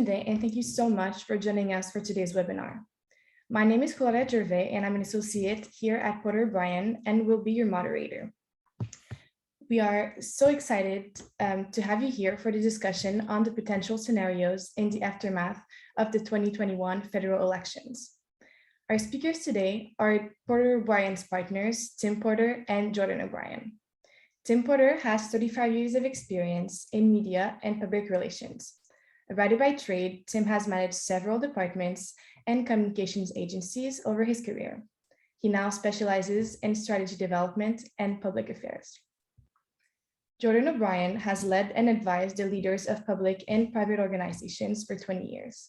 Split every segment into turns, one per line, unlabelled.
Today, and thank you so much for joining us for today's webinar. My name is Claudia Gervais, and I'm an associate here at Porter Bryan and will be your moderator. We are so excited to have you here for the discussion on the potential scenarios in the aftermath of the 2021 federal elections. Our speakers today are Porter Bryan's partners, Tim Porter and Jordan O'Brien. Tim Porter has 35 years of experience in media and public relations. A writer by trade, Tim has managed several departments and communications agencies over his career. He now specializes in strategy development and public affairs. Jordan O'Brien has led and advised the leaders of public and private organizations for 20 years.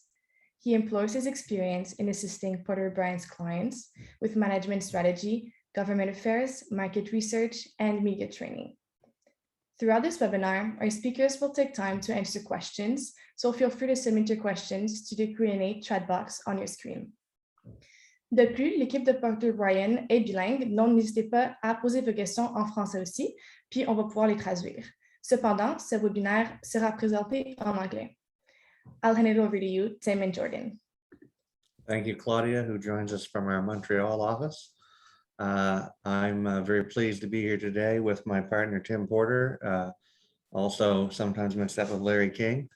He employs his experience in assisting Porter Bryan's clients with management strategy, government affairs, market research, and media training. Throughout this webinar, our speakers will take time to answer questions, so feel free to submit your questions to the Q&A chat box on your screen. De plus, l'équipe de Porter Bryan est bilingue, donc n'hésitez pas à poser vos questions en français aussi, puis on va pouvoir les traduire. Cependant, ce webinaire sera présenté en anglais. I'll hand it over to you, Tim and Jordan.
Thank you, Claudia, who joins us from our Montreal office. I'm very pleased to be here today with my partner, Tim Porter, also sometimes mixed up with Larry King.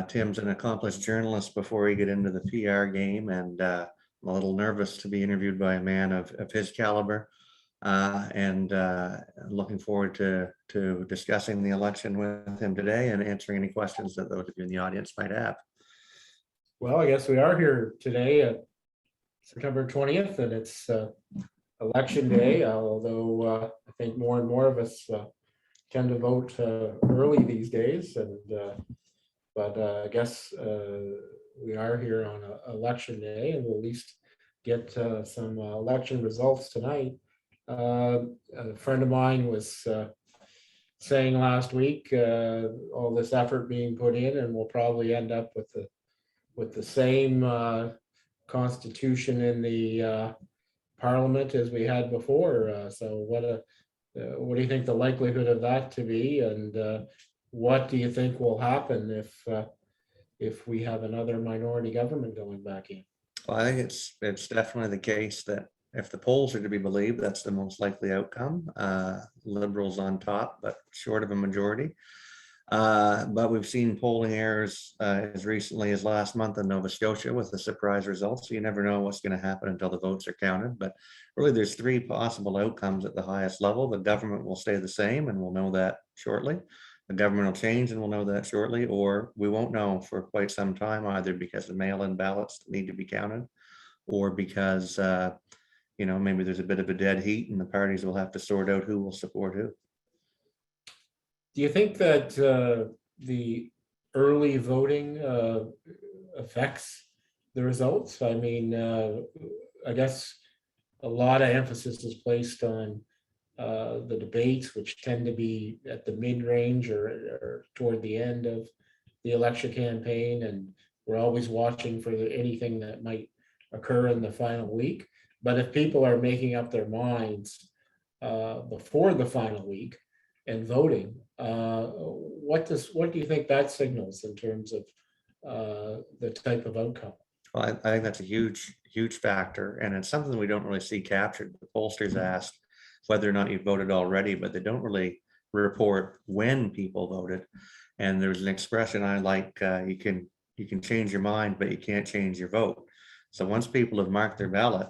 Tim's an accomplished journalist before he got into the PR game, and I'm a little nervous to be interviewed by a man of his caliber, and looking forward to discussing the election with him today and answering any questions that those of you in the audience might have.
Well, I guess we are here today at September 20th, and it's election day, although I think more and more of us tend to vote early these days. But I guess we are here on election day, and we'll at least get some election results tonight. A friend of mine was saying last week, all this effort being put in, and we'll probably end up with the same constitution in the Parliament as we had before. So what do you think the likelihood of that to be, and what do you think will happen if we have another minority government going back in?
Well, I think it's definitely the case that if the polls are to be believed, that's the most likely outcome. Liberals on top, but short of a majority. But we've seen polling errors as recently as last month in Nova Scotia with the surprise results. So you never know what's going to happen until the votes are counted. But really, there's three possible outcomes at the highest level. The government will stay the same, and we'll know that shortly. The government will change, and we'll know that shortly, or we won't know for quite some time, either because the mail-in ballots need to be counted, or because maybe there's a bit of a dead heat, and the parties will have to sort out who will support who.
Do you think that the early voting affects the results? I mean, I guess a lot of emphasis is placed on the debates, which tend to be at the mid-range or toward the end of the election campaign, and we're always watching for anything that might occur in the final week. But if people are making up their minds before the final week and voting, what do you think that signals in terms of the type of outcome?
Well, I think that's a huge factor, and it's something we don't really see captured. The pollsters ask whether or not you voted already, but they don't really report when people voted. And there's an expression I like: you can change your mind, but you can't change your vote. So once people have marked their ballot,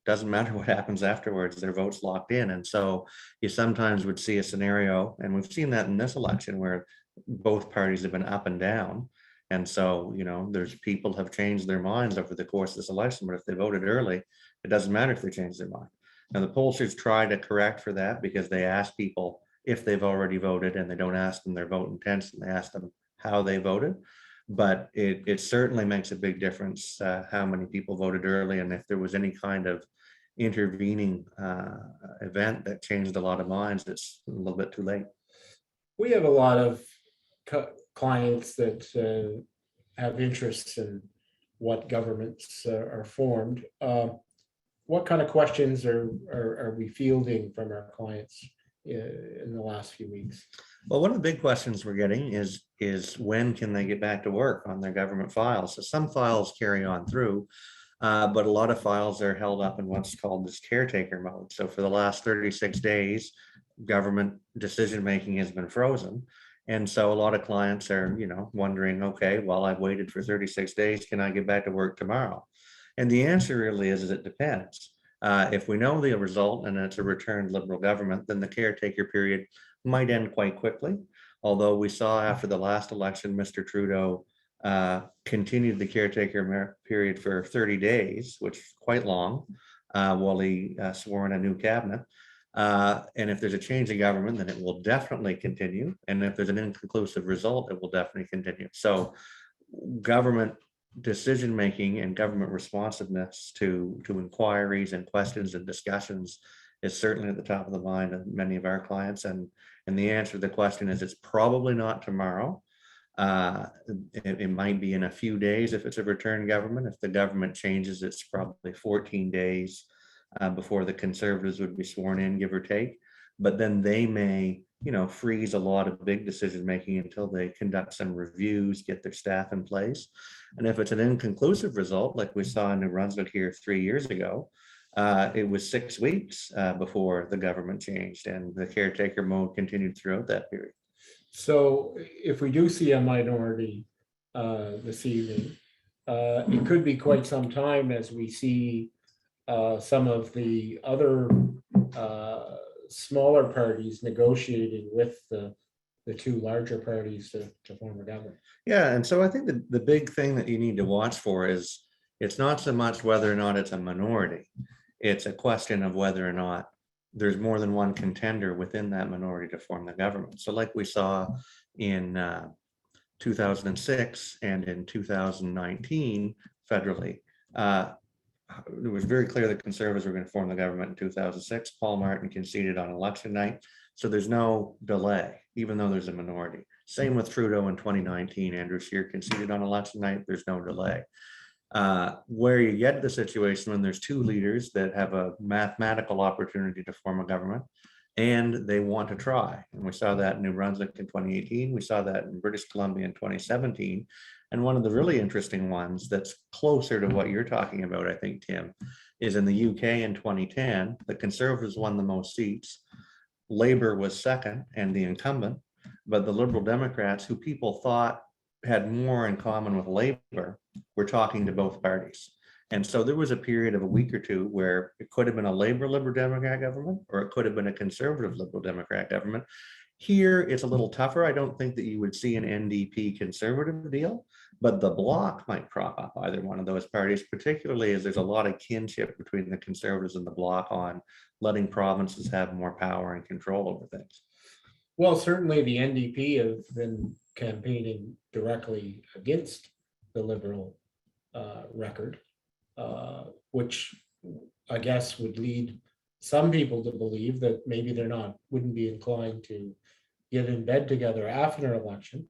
doesn't matter what happens afterwards, their vote's locked in. And so you sometimes would see a scenario, and we've seen that in this election, where both parties have been up and down. And so, there's people have changed their minds over the course of this election, but if they voted early, it doesn't matter if they change their mind. Now, the pollsters try to correct for that because they ask people if they've already voted, and they don't ask them their vote intents, and they ask them how they voted. But it certainly makes a big difference how many people voted early, and if there was any kind of intervening event that changed a lot of minds, it's a little bit too late.
We have a lot of clients that have interests in what governments are formed. What kind of questions are we fielding from our clients in the last few weeks.
Well, one of the big questions we're getting is when can they get back to work on their government files? So some files carry on through, but a lot of files are held up in what's called this caretaker mode. So for the last 36 days, government decision-making has been frozen. And so a lot of clients are, wondering, okay, well, I've waited for 36 days. Can I get back to work tomorrow? And the answer really is it depends. If we know the result and it's a returned Liberal government, then the caretaker period might end quite quickly. Although we saw after the last election, Mr. Trudeau continued the caretaker period for 30 days, which is quite long, while he swore in a new cabinet. And if there's a change in government, then it will definitely continue. And if there's an inconclusive result, it will definitely continue. So government decision-making and government responsiveness to inquiries and questions and discussions is certainly at the top of the mind of many of our clients. And the answer to the question is it's probably not tomorrow. It might be in a few days if it's a return government. If the government changes, it's probably 14 days before the Conservatives would be sworn in, give or take. But then they may, freeze a lot of big decision making until they conduct some reviews, get their staff in place. And if it's an inconclusive result, like we saw in New Brunswick here 3 years ago, it was 6 weeks before the government changed, and the caretaker mode continued throughout that period.
So if we do see a minority this evening, it could be quite some time as we see some of the other smaller parties negotiating with the two larger parties to form a government.
Yeah, and so I think the big thing that you need to watch for is it's not so much whether or not it's a minority. It's a question of whether or not there's more than one contender within that minority to form the government. So like we saw in 2006 and in 2019 federally, it was very clear that Conservatives were going to form the government in 2006. Paul Martin conceded on election night. So there's no delay, even though there's a minority. Same with Trudeau in 2019. Andrew Scheer conceded on election night. There's no delay. Where you get the situation when there's two leaders that have a mathematical opportunity to form a government and they want to try. And we saw that in New Brunswick in 2018. We saw that in British Columbia in 2017. And one of the really interesting ones that's closer to what you're talking about, I think, Tim, is in the UK in 2010. The Conservatives won the most seats. Labour was second and the incumbent, but the Liberal Democrats, who people thought had more in common with Labour, were talking to both parties. And so there was a period of a week or two where it could have been a Labour Liberal Democrat government, or it could have been a Conservative Liberal Democrat government. Here, it's a little tougher. I don't think that you would see an NDP Conservative deal, but the Bloc might prop up either one of those parties, particularly as there's a lot of kinship between the Conservatives and the Bloc on letting provinces have more power and control over things.
Well, certainly the NDP have been campaigning directly against the Liberal record, which I guess would lead some people to believe that maybe wouldn't be inclined to get in bed together after an election.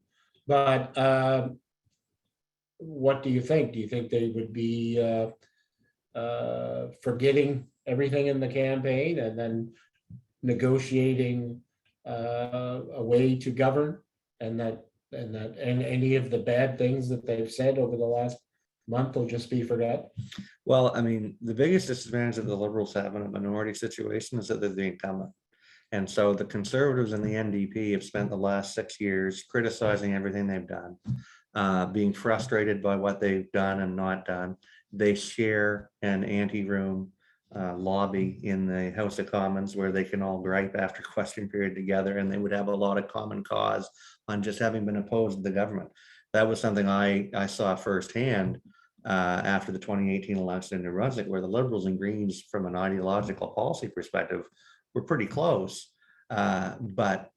But what do you think? Do you think they would be forgetting everything in the campaign and then negotiating a way to govern, and any of the bad things that they've said over the last month will just be forgot?
Well, I mean, the biggest disadvantage that the Liberals have in a minority situation is that they're the incumbent. And so the Conservatives and the NDP have spent the last 6 years criticizing everything they've done, being frustrated by what they've done and not done. They share an ante-room lobby in the House of Commons where they can all gripe after question period together, and they would have a lot of common cause on just having been opposed to the government. That was something I saw firsthand after the 2018 election in New Brunswick, where the Liberals and Greens, from an ideological policy perspective, were pretty close. But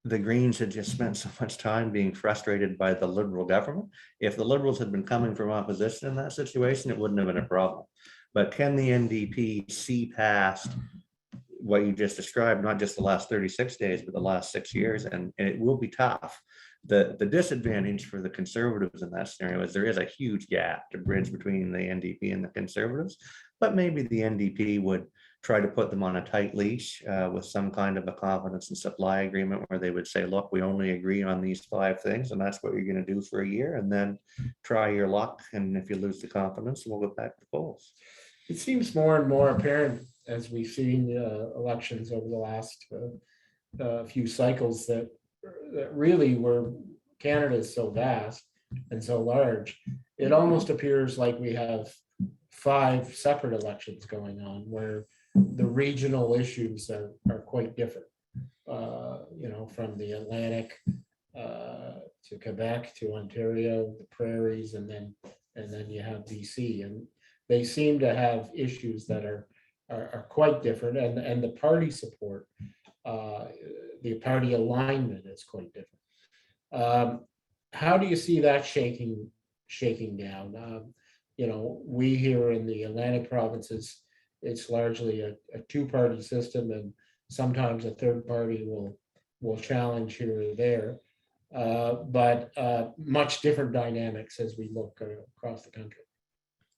the Greens had just spent so much time being frustrated by the Liberal government. If the Liberals had been coming from opposition in that situation, it wouldn't have been a problem. But can the NDP see past what you just described, not just the last 36 days, but the last 6 years? And it will be tough. The disadvantage for the Conservatives in that scenario is there is a huge gap to bridge between the NDP and the Conservatives, but maybe the NDP would try to put them on a tight leash with some kind of a confidence and supply agreement where they would say, look, we only agree on these 5 things and that's what you're going to do for a year, and then try your luck. And if you lose the confidence, we'll go back to the polls.
It seems more and more apparent as we've seen elections over the last few cycles that really were, Canada is so vast and so large, it almost appears like we have 5 separate elections going on where the regional issues are quite different. From the Atlantic to Quebec to Ontario, the prairies, and then you have BC, and they seem to have issues that are quite different, and the party support, the party alignment is quite different. How do you see that shaking down? We here in the Atlantic provinces, it's largely a 2-party system, and sometimes a third party will challenge here or there. But much different dynamics as we look across the country.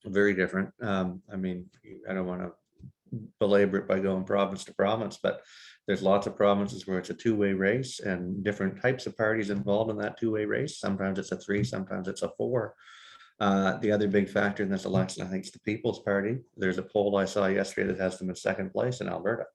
Very different. I mean, I don't want to belabor it by going province to province, but there's lots of provinces where it's a 2-way race and different types of parties involved in that 2-way race. Sometimes it's a 3, sometimes it's a 4. The other big factor in this election, I think, is the People's Party. There's a poll I saw yesterday that has them in 2nd place in Alberta.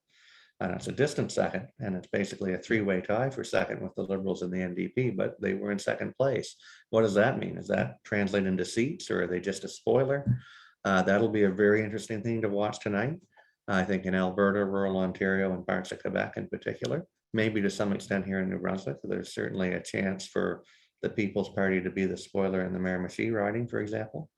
And it's a distant second, and it's basically a 3-way tie for second with the Liberals and the NDP, but they were in 2nd place. What does that mean? Is that translate into seats, or are they just a spoiler? That'll be a very interesting thing to watch tonight. I think in Alberta, rural Ontario, and parts of Quebec in particular, maybe to some extent here in New Brunswick, there's certainly a chance for the People's Party to be the spoiler in the Miramichi riding, for example.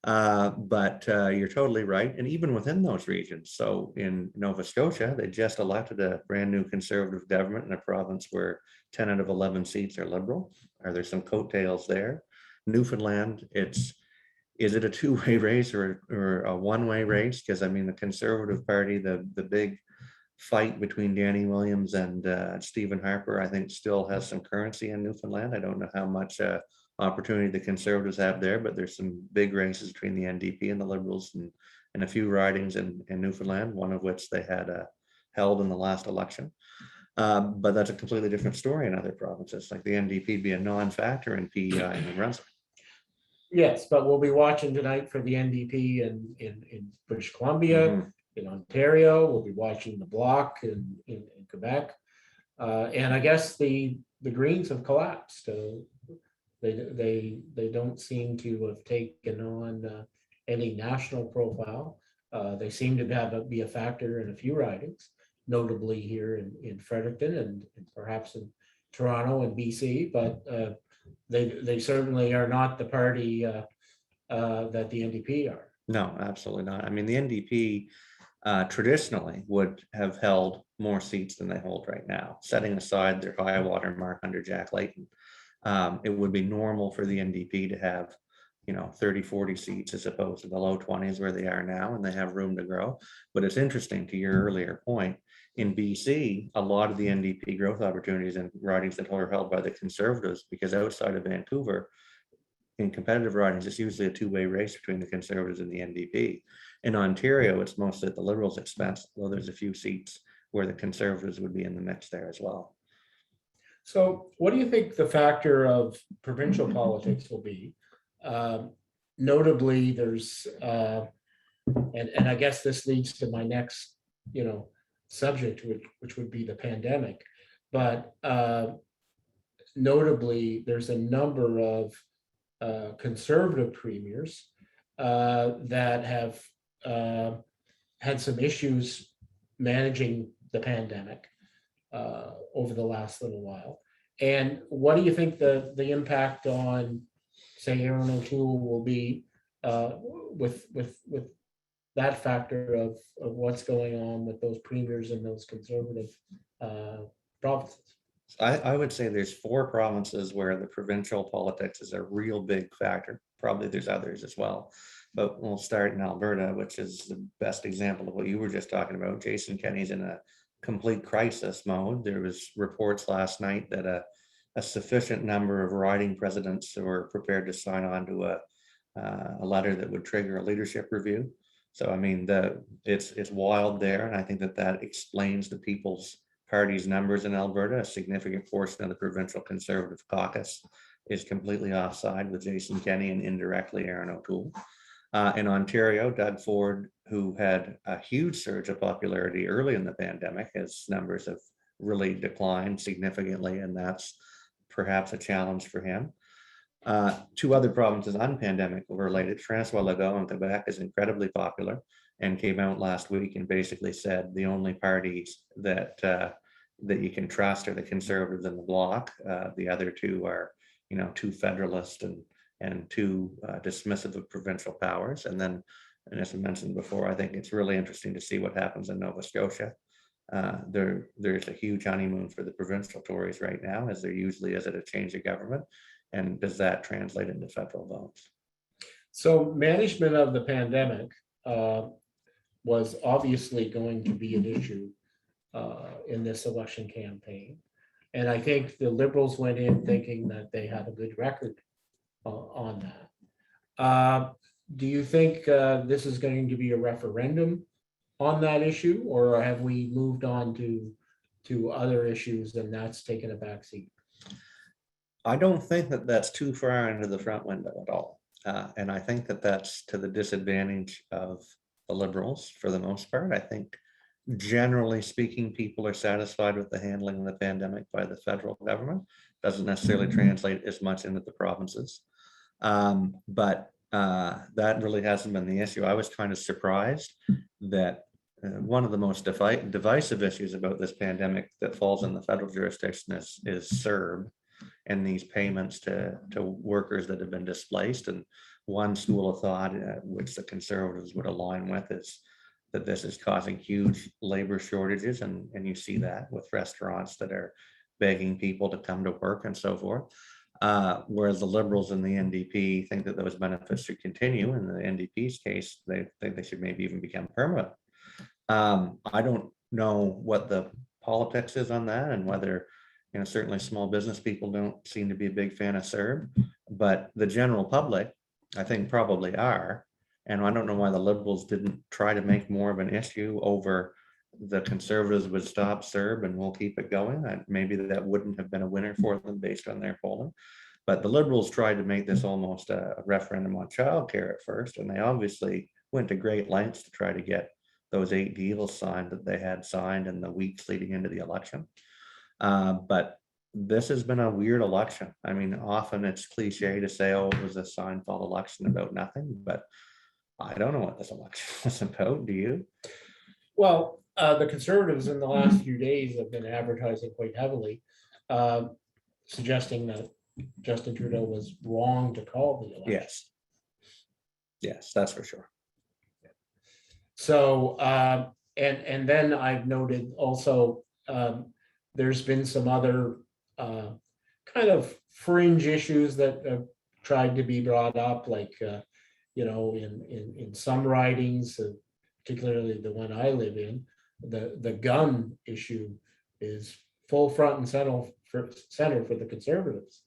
But you're totally right. And even within those regions, so in Nova Scotia, they just elected a brand new Conservative government in a province where 10 out of 11 seats are Liberal. Are there some coattails there? Newfoundland, is it a 2-way race or a 1-way race? Because I mean, the Conservative Party, the big fight between Danny Williams and Stephen Harper, I think still has some currency in Newfoundland. I don't know how much opportunity the Conservatives have there, but there's some big races between the NDP and the Liberals, and a few ridings in Newfoundland, one of which they had held in the last election. But that's a completely different story in other provinces, like the NDP be a non-factor in PEI in New Brunswick.
Yes, but we'll be watching tonight for the NDP in British Columbia, in Ontario. We'll be watching the Bloc in Quebec. And I guess the Greens have collapsed. They don't seem to have taken on any national profile. They seem to be a factor in a few ridings, notably here in Fredericton and perhaps in Toronto and BC, but they certainly are not the party that the NDP are.
No, absolutely not. I mean, the NDP traditionally would have held more seats than they hold right now, setting aside their high water mark under Jack Layton. It would be normal for the NDP to have 30, 40 seats as opposed to the low 20s where they are now, and they have room to grow. But it's interesting, to your earlier point, in BC, a lot of the NDP growth opportunities and ridings that are held by the Conservatives, because outside of Vancouver, in competitive ridings, it's usually a 2-way race between the Conservatives and the NDP. In Ontario, it's mostly at the Liberals' expense, though there's a few seats where the Conservatives would be in the mix there as well.
So what do you think the factor of provincial politics will be? Notably, there's, and I guess this leads to my next, subject, which would be the pandemic. But notably, there's a number of Conservative premiers that have had some issues managing the pandemic over the last little while. And what do you think the impact on, say, Erin O'Toole will be with that factor of what's going on with those premiers in those Conservative provinces?
I would say there's 4 provinces where the provincial politics is a real big factor. Probably there's others as well, but we'll start in Alberta, which is the best example of what you were just talking about. Jason Kenney's in a complete crisis mode. There was reports last night that a sufficient number of riding presidents were prepared to sign on to a letter that would trigger a leadership review. So I mean, it's wild there, and I think that that explains the People's Party's numbers in Alberta. A significant portion of the provincial Conservative caucus is completely offside with Jason Kenney and indirectly Aaron O'Toole. In Ontario, Doug Ford, who had a huge surge of popularity early in the pandemic, his numbers have really declined significantly, and that's perhaps a challenge for him. Two other provinces unpandemic related. Francois Legault in Quebec is incredibly popular and came out last week and basically said the only parties that that you can trust are the Conservatives and the Bloc. The other two are, too federalist and too dismissive of provincial powers. And then, and as I mentioned before, I think it's really interesting to see what happens in Nova Scotia. There's a huge honeymoon for the provincial Tories right now, as there usually is at a change of government. And does that translate into federal votes?
So management of the pandemic was obviously going to be an issue in this election campaign. And I think the Liberals went in thinking that they had a good record on that. Do you think this is going to be a referendum on that issue, or have we moved on to other issues and that's taken a backseat?
I don't think that that's too far into the front window at all. And I think that that's to the disadvantage of the Liberals for the most part. I think generally speaking, people are satisfied with the handling of the pandemic by the federal government. Doesn't necessarily translate as much into the provinces. But that really hasn't been the issue. I was kind of surprised that one of the most divisive issues about this pandemic that falls in the federal jurisdiction is CERB and these payments to workers that have been displaced. And one school of thought, which the Conservatives would align with, is that this is causing huge labor shortages. And you see that with restaurants that are begging people to come to work and so forth. Whereas the Liberals and the NDP think that those benefits should continue. In the NDP's case, they think they should maybe even become permanent. I don't know what the politics is on that, and whether, certainly small business people don't seem to be a big fan of CERB, but the general public, I think, probably are. And I don't know why the Liberals didn't try to make more of an issue over the Conservatives would stop CERB and we'll keep it going. Maybe that wouldn't have been a winner for them based on their polling. But the Liberals tried to make this almost a referendum on childcare at first, and they obviously went to great lengths to try to get those 8 deals signed that they had signed in the weeks leading into the election. But this has been a weird election. I mean, often it's cliche to say, oh, it was a Seinfeld election about nothing, but I don't know what this election was about. Do you?
Well, the Conservatives in the last few days have been advertising quite heavily, suggesting that Justin Trudeau was wrong to call the election.
Yes, that's for sure.
So, and then I've noted also, there's been some other kind of fringe issues that have tried to be brought up, like, in some ridings, particularly the one I live in, the gun issue is full front and center for the Conservatives.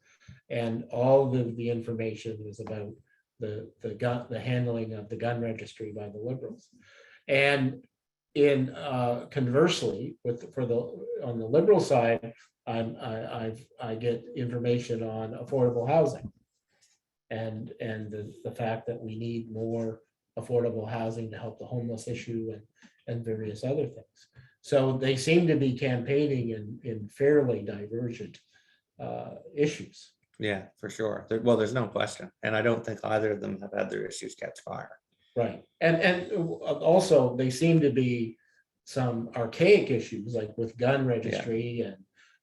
And all the information is about the handling of the gun registry by the Liberals. And in conversely, on the Liberal side, I get information on affordable housing and the fact that we need more affordable housing to help the homeless issue and various other things. So they seem to be campaigning in fairly divergent issues.
Yeah, for sure. Well, there's no question. And I don't think either of them have had their issues catch fire.
Right. And also they seem to be some archaic issues, like with gun registry. And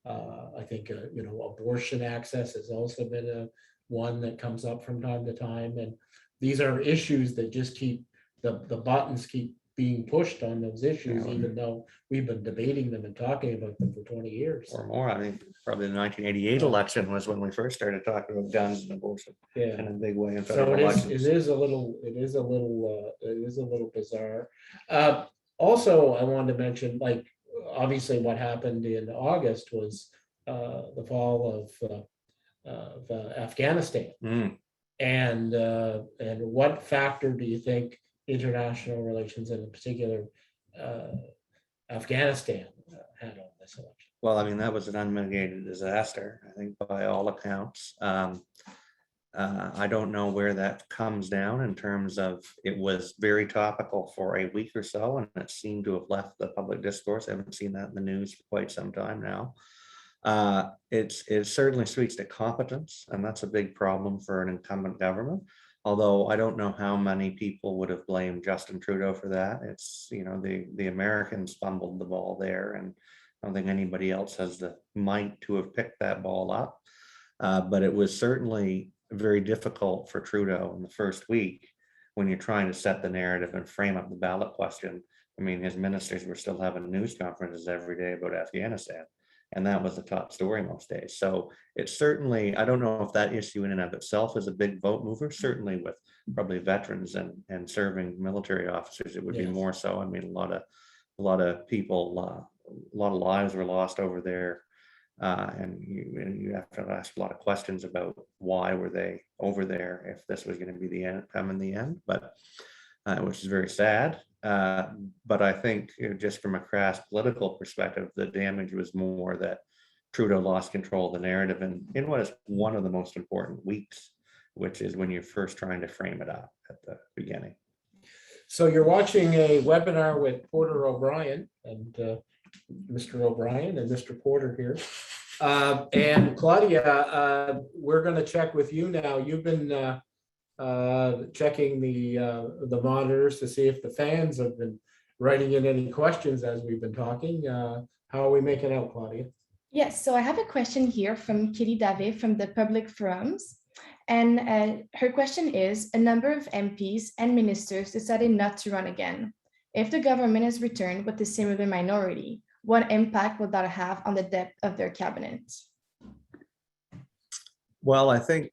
I think, abortion access has also been one that comes up from time to time. And these are issues that just keep, the buttons keep being pushed on those issues, even though we've been debating them and talking about them for 20 years.
Or more. I mean, probably the 1988 election was when we first started talking about guns and abortion in a big way in federal elections.
It is a little bizarre. Also, I wanted to mention, like, obviously what happened in August was the fall of Afghanistan. And what factor do you think international relations, and in particular Afghanistan had on this election?
Well, I mean, that was an unmitigated disaster, I think, by all accounts. I don't know where that comes down in terms of, it was very topical for a week or so, and it seemed to have left the public discourse. I haven't seen that in the news for quite some time now. It certainly speaks to competence, and that's a big problem for an incumbent government. Although I don't know how many people would have blamed Justin Trudeau for that. It's, you know, the Americans fumbled the ball there, and I don't think anybody else has the might to have picked that ball up. But it was certainly very difficult for Trudeau in the first week when you're trying to set the narrative and frame up the ballot question. I mean, his ministers were still having news conferences every day about Afghanistan, and that was the top story most days. So it's certainly, I don't know if that issue in and of itself is a big vote mover, certainly with probably veterans and serving military officers, it would be
Yes.
more so. I mean, a lot of people, a lot of lives were lost over there. And you have to ask a lot of questions about why were they over there if this was going to be the outcome in the end, but which is very sad. But I think, you know, just from a crass political perspective, the damage was more that Trudeau lost control of the narrative in what is one of the most important weeks, which is when you're first trying to frame it up at the beginning.
So you're watching a webinar with Porter O'Brien and Mr. O'Brien and Mr. Porter here. And Claudia, we're going to check with you now. You've been checking the monitors to see if the fans have been writing in any questions as we've been talking. How are we making out, Claudia?
Yes, so I have a question here from Kitty Dave from the Public Forums. And her question is, a number of MPs and ministers decided not to run again. If the government is returned with a similar minority, what impact will that have on the depth of their cabinet?
Well, I think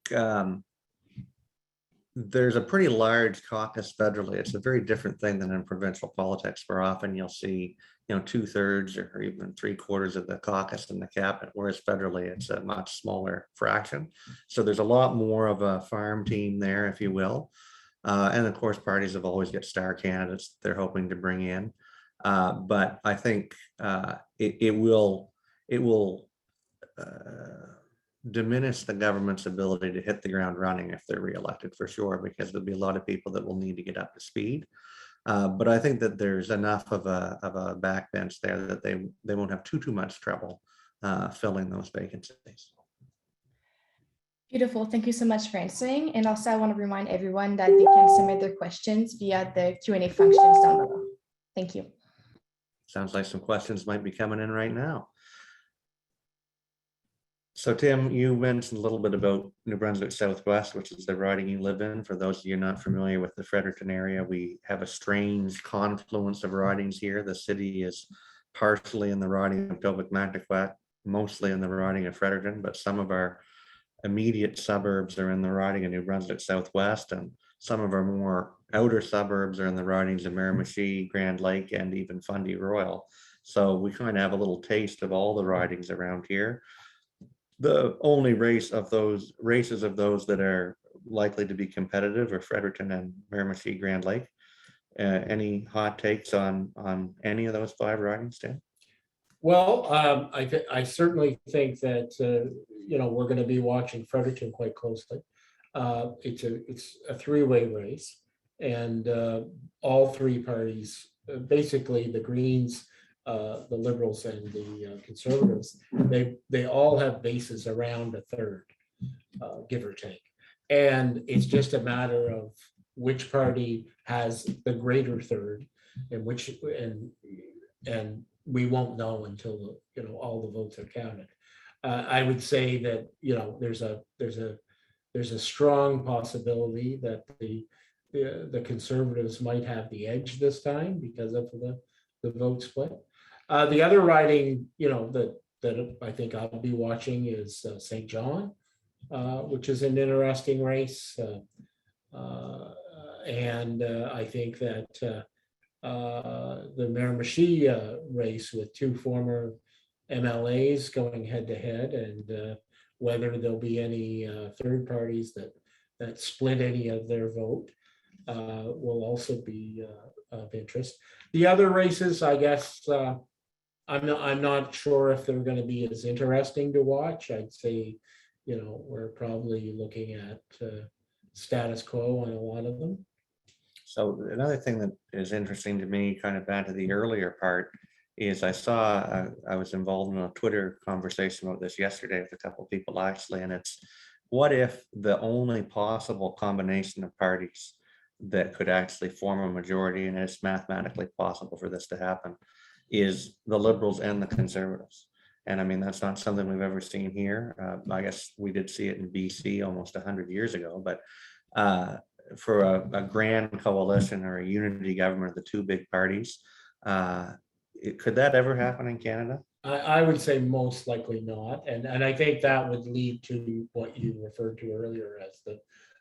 there's a pretty large caucus federally. It's a very different thing than in provincial politics, where often you'll see, you know, 2/3 or even 3/4 of the caucus in the cabinet, whereas federally it's a much smaller fraction. So there's a lot more of a farm team there, if you will. And of course, parties have always got star candidates they're hoping to bring in. But I think it will diminish the government's ability to hit the ground running if they're reelected, for sure, because there'll be a lot of people that will need to get up to speed. But I think that there's enough of a backbench there that they won't have too much trouble filling those vacancies.
Beautiful. Thank you so much for answering. And also I want to remind everyone that they can submit their questions via the Q&A functions down below. Thank you.
Sounds like some questions might be coming in right now. So Tim, you mentioned a little bit about New Brunswick Southwest, which is the riding you live in. For those of you not familiar with the Fredericton area, we have a strange confluence of ridings here. The city is partially in the riding of Dovic-Mactaquac, mostly in the riding of Fredericton, but some of our immediate suburbs are in the riding of New Brunswick Southwest, and some of our more outer suburbs are in the ridings of Miramichi, Grand Lake, and even Fundy Royal. So we kind of have a little taste of all the ridings around here. The only races of those that are likely to be competitive are Fredericton and Miramichi, Grand Lake. Any hot takes on any of those 5 ridings, Tim?
Well, I certainly think that you know, we're going to be watching Fredericton quite closely. It's a 3-way race, and all 3 parties, basically the Greens, the Liberals, and the Conservatives, they all have bases around a third, give or take, and it's just a matter of which party has the greater third, and we won't know until, you know, all the votes are counted. I would say that, you know, there's a strong possibility that the Conservatives might have the edge this time because of the vote split. The other riding, you know, that I think I'll be watching is St. John, which is an interesting race. And I think that the Miramichi race with 2 former MLAs going head to head, and whether there'll be any third parties that split any of their vote. will also be of interest. The other races, I guess, I'm not sure if they're going to be as interesting to watch. I'd say, we're probably looking at status quo on a lot of them.
So another thing that is interesting to me, kind of back to the earlier part, is I was involved in a Twitter conversation about this yesterday with a couple of people actually, and it's what if the only possible combination of parties that could actually form a majority, and it's mathematically possible for this to happen, is the Liberals and the Conservatives. And I mean, that's not something we've ever seen here. I guess we did see it in BC almost 100 years ago, but for a grand coalition or a unity government of the two big parties, could that ever happen in Canada?
I would say most likely not. And I think that would lead to what you referred to earlier as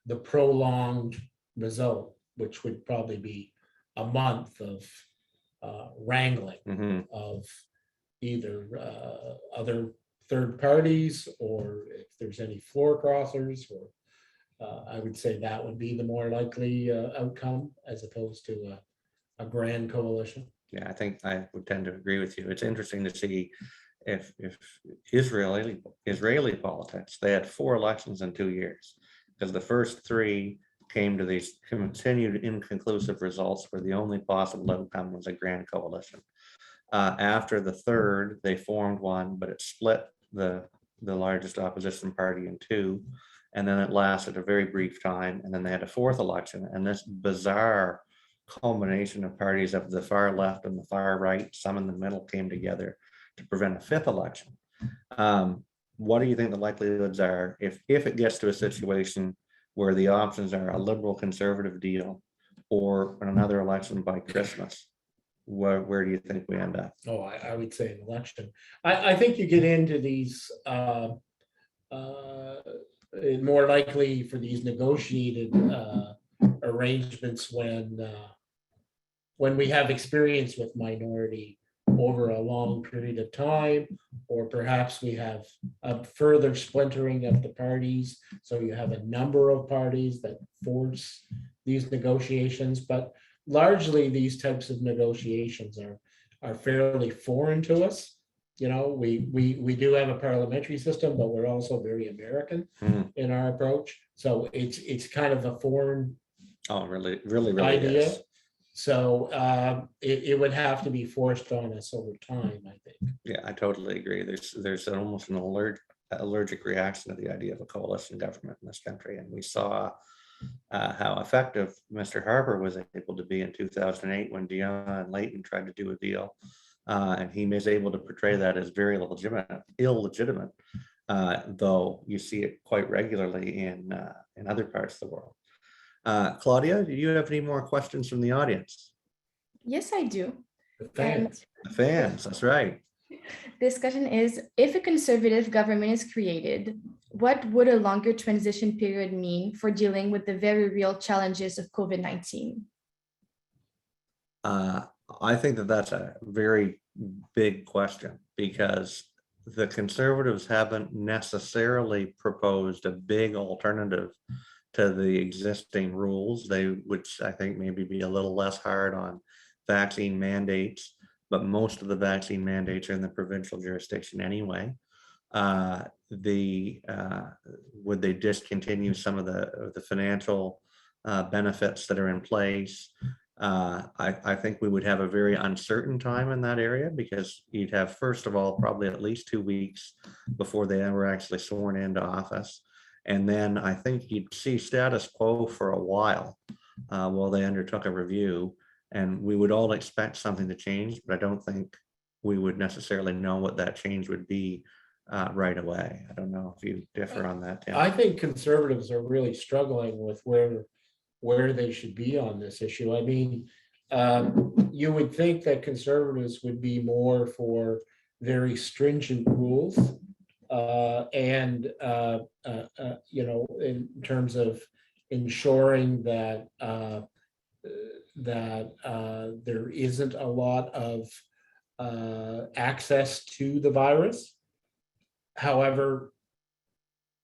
the prolonged result, which would probably be a month of wrangling
Mhm.
of either other third parties, or if there's any floor crossers, or I would say that would be the more likely outcome as opposed to a grand coalition.
Yeah, I think I would tend to agree with you. It's interesting to see if Israeli politics, they had 4 elections in 2 years, because the first 3 came to these continued inconclusive results where the only possible outcome was a grand coalition. After the third, they formed one, but it split the largest opposition party in 2. And then it lasted a very brief time. And then they had a 4th election. And this bizarre culmination of parties of the far left and the far right, some in the middle, came together to prevent a 5th election. What do you think the likelihoods are if it gets to a situation where the options are a Liberal Conservative deal or another election by Christmas? Where do you think we end up?
Oh, I would say an election. I think you get into these more likely for these negotiated arrangements when we have experience with minority over a long period of time, or perhaps we have a further splintering of the parties. So you have a number of parties that force these negotiations, but largely these types of negotiations are fairly foreign to us. We do have a parliamentary system, but we're also very American in our approach. So it's kind of a foreign
really
idea.
is.
So it would have to be forced on us over time, I think.
Yeah, I totally agree. There's almost an allergic reaction to the idea of a coalition government in this country, and we saw how effective Mr. Harper was able to be in 2008 when Dion and Layton tried to do a deal, and he was able to portray that as very illegitimate, though you see it quite regularly in other parts of the world. Claudia, do you have any more questions from the audience?
Yes, I do.
The fans.
The fans, that's right.
Discussion is, if a conservative government is created, what would a longer transition period mean for dealing with the very real challenges of COVID-19?
I think that's a very big question, because the Conservatives haven't necessarily proposed a big alternative to the existing rules. They would, I think, maybe be a little less hard on vaccine mandates, but most of the vaccine mandates are in the provincial jurisdiction anyway. Would they discontinue some of the financial benefits that are in place? I think we would have a very uncertain time in that area, because you'd have, first of all, probably at least 2 weeks before they ever actually sworn into office. And then I think you'd see status quo for a while they undertook a review, and we would all expect something to change, but I don't think we would necessarily know what that change would be right away. I don't know if you differ on that, Tim.
I think Conservatives are really struggling with where they should be on this issue. I mean, you would think that Conservatives would be more for very stringent rules, and in terms of ensuring that there isn't a lot of access to the virus. However,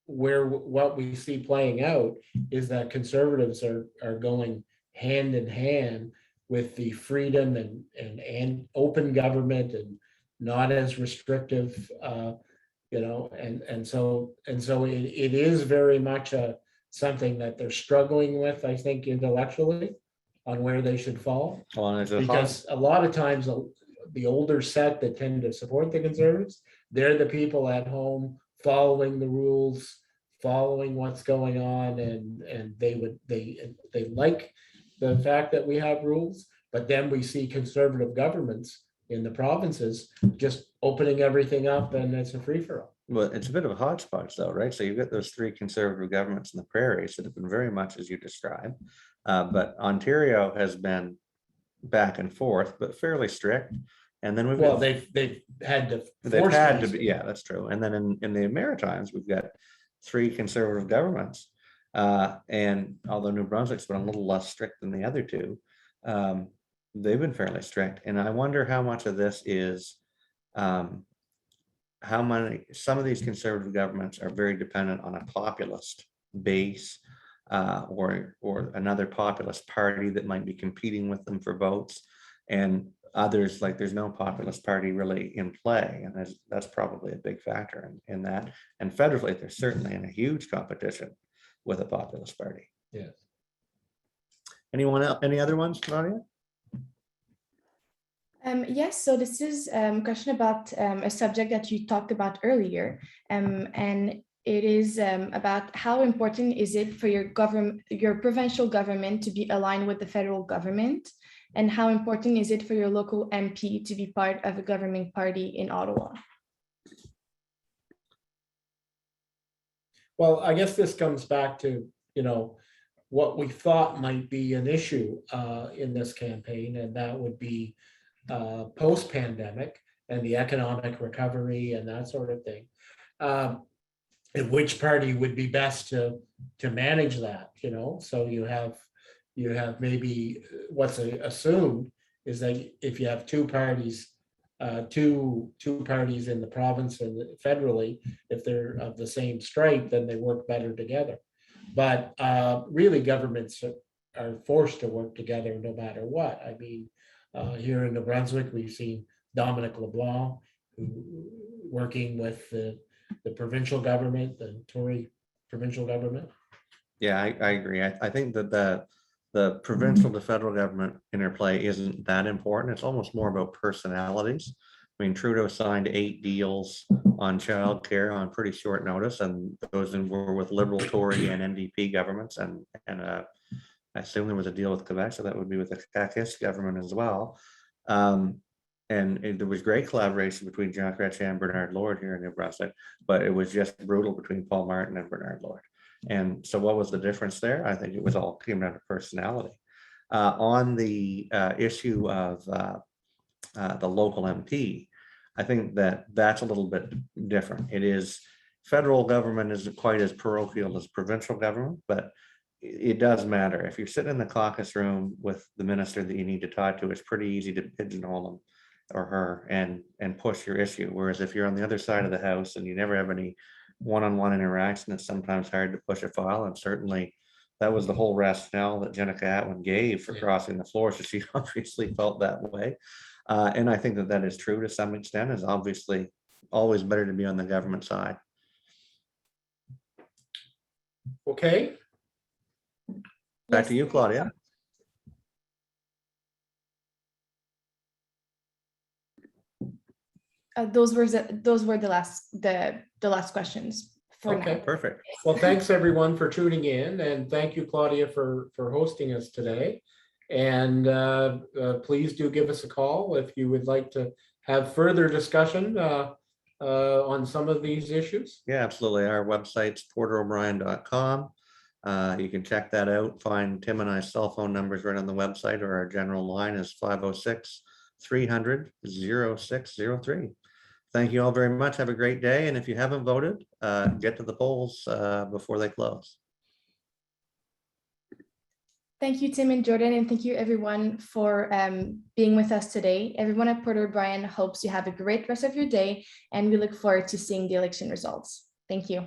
what we see playing out is that Conservatives are going hand in hand with the freedom and open government and not as restrictive, and so it is very much something that they're struggling with, I think, intellectually on where they should fall.
Well, and there's a
Because a lot of times the older set that tend to support the Conservatives, they're the people at home following the rules, following what's going on, and they like the fact that we have rules, but then we see conservative governments in the provinces just opening everything up and it's a free-for-all.
Well, it's a bit of a hodgepodge though, right? So you've got those three conservative governments in the prairies that have been very much as you described. But Ontario has been back and forth, but fairly strict. And then we've
Well,
got,
they've had to.
they've
force
had to
these.
be, yeah, that's true. And then in the Maritimes, we've got three conservative governments. And although New Brunswick's been a little less strict than the other two, they've been fairly strict. And I wonder how much of this is some of these conservative governments are very dependent on a populist base, or another populist party that might be competing with them for votes, and others, like, there's no populist party really in play, and that's probably a big factor in that. And federally, they're certainly in a huge competition with a populist party.
Yes.
Anyone else? Any other ones, Claudia?
Yes, so this is a question about a subject that you talked about earlier, and it is about how important is it for your provincial government to be aligned with the federal government, and how important is it for your local MP to be part of a governing party in Ottawa?
Well, I guess this comes back to, what we thought might be an issue in this campaign, and that would be post-pandemic and the economic recovery and that sort of thing. And which party would be best to manage that, So you have maybe what's assumed is that if you have two parties, two parties in the province and federally, if they're of the same stripe, then they work better together. But really, governments are forced to work together no matter what. I mean, here in New Brunswick, we've seen Dominic LeBlanc working with the provincial government, the Tory provincial government.
Yeah, I agree. I think that the provincial to federal government interplay isn't that important. It's almost more about personalities. I mean, Trudeau signed 8 deals on childcare on pretty short notice, and those were with Liberal, Tory, and NDP governments, and I assume there was a deal with Quebec, so that would be with the Kakis government as well. And there was great collaboration between Jean Chrétien and Bernard Lord here in New Brunswick, but it was just brutal between Paul Martin and Bernard Lord. And so what was the difference there? I think it was all came down to personality. On the issue of the local MP, I think that's a little bit different. It is, federal government isn't quite as parochial as provincial government, but it does matter. If you're sitting in the caucus room with the minister that you need to talk to, it's pretty easy to pigeonhole him or her and push your issue. Whereas if you're on the other side of the house and you never have any one-on-one interaction, it's sometimes hard to push a file. And certainly that was the whole rationale that Jenica Atwin gave for crossing the floor. So she obviously felt that way. And I think that is true to some extent. Is obviously always better to be on the government side.
Okay.
Back to you, Claudia.
Those were the last questions for
Okay,
now.
Perfect.
Well, thanks everyone for tuning in, and thank you, Claudia, for hosting us today. And please do give us a call if you would like to have further discussion on some of these issues.
Yeah, absolutely. Our website's porterobrien.com. You can check that out. Find Tim and I's cell phone numbers right on the website, or our general line is 506-300-0603. Thank you all very much. Have a great day. And if you haven't voted, get to the polls before they close.
Thank you, Tim and Jordan, and thank you everyone for being with us today. Everyone at Porter O'Brien hopes you have a great rest of your day, and we look forward to seeing the election results. Thank you.